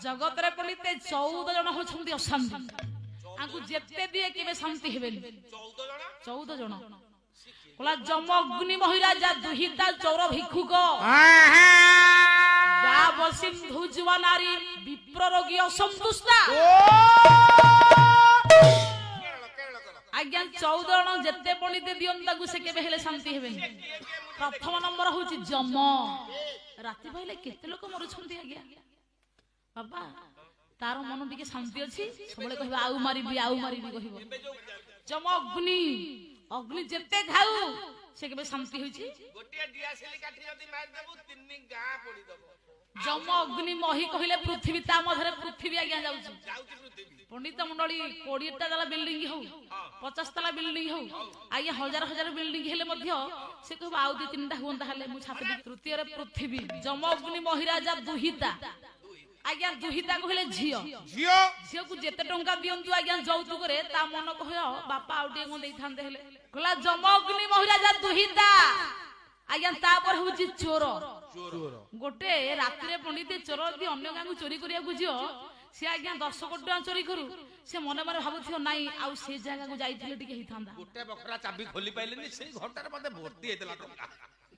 जगत रे पलिते 14 जन होछंती अशांति आंकु जेते दिए केबे शांति हेबेनी 14 जन कोला जम अग्नि महिराजा दुहिता चौर भिक्षुक गाव सिंधु जुवा नारी विप्र रोगी असंतुष्टा आज्ञा 14 जन जेते पलिते दियंता से केबे हेले शांति हेबेनी प्रथम नंबर होची जम राति पहिले केते लोक मरुछंती आज्ञा बाबा तार मन टिके शांति अछि सबले कहबा आउ मारी कहबो जम अग्नि अग्नि जेते खाऊ से केबे शांति होइछि गोटिया डियासिली काठी जदी मार देबू तिन्नी गा पड़ी दबो जम अग्नि मही कहिले पृथ्वी ता मधरे पृथ्वी आज्ञा जाउछि पंडित मंडली 20 टा तला बिल्डिंग हो 50 तला बिल्डिंग हो आज्ञा हजार हजार बिल्डिंग हेले मध्य से कहबा आउ दि तीनटा होंदा हले मु छाप तृतीय रे पृथ्वी जम अग्नि महिराजा दुहिता आज्ञा दुहिता कहले झियो को जेते टंका दियंतु आज्ञा जौतुक रे ता मन कहयो बापा आउटे को देई थांदे हेले कहला जमअग्नि महिराजा दुहिता आज्ञा ता पर होची चोर गोटे रात्रि रे पंडित चोर दि अन्य गांगु चोरी करिया बुझियो से आज्ञा 10 कोटी टका चोरी करू से मने मने भाबुथियो नाई आउ से जगह को जाईथिले टिके हिथांदा गोटे बकरा चाबी खोली पाइलेनी से घरटार मते भर्ती हेतला टंका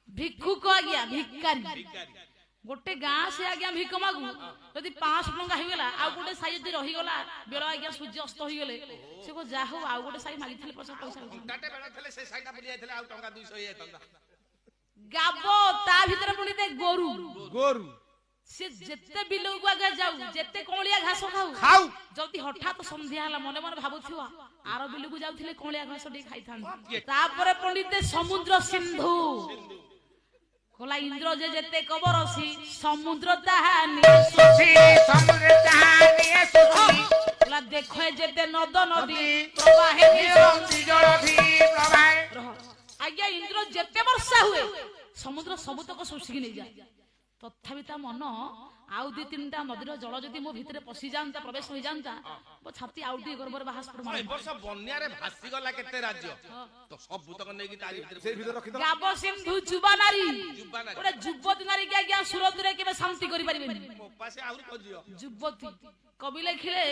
भिक्षुक आज्ञा भिखारी गोटे गाँ से आज्ञा भिक मागु यदि 500 टंका हो गला आ गोटे साई यदि रही गला बेला आज्ञा सूर्य अस्त हो गले से को जा हो आ गोटे साई मागी थले पैसा घंटाटे बेला थले से साईटा बुली आइथले आ टंका 200 हे तंदा गाबो ता भीतर पुनी दे गोरु से जेते बिलो को आगे जाऊ जेते कोलिया घास खाऊ जल्दी हठात संध्या हला मने मने भाबुथिवा आरो बिलो को जाउथिले कोलिया घास डी खाइथान तापरे पंडित समुद्र सिंधु कोला इंद्र जे जेते कबरसी समुद्र ताहानी सुसी समुद्र ताहानी सुसी कोला देखो जेते नद नदी प्रवाहे निरंती जल भी प्रवाहे आज्ञा इंद्र जेते वर्षा हुए समुद्र सबतक सुसी नै जाय तथापि ता मन आउ दि तीनटा नदीर जल जदि मो भितरे पसी जानता प्रवेश हो जानता बो छाती आउटी गरबर बाहास पर मार वर्ष बन्या रे भासी गला केते राज्य तो सब तक नै कि तारी भितरे से भितर रखि दो गाबो सिंधु जुबा नारी ओरे जुबती नारी के आज्ञा सुरत रे केबे शांति करि परिबेनी पासे आउरी खोजियो जुबती कवि लिखिले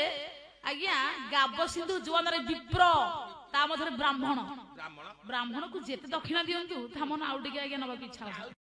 आज्ञा गाबो सिंधु जुबा नारी विप्र ता मधरे ब्राह्मण को जेते दक्षिणा दियंतु ता मन आउटी के आज्ञा नबा की इच्छा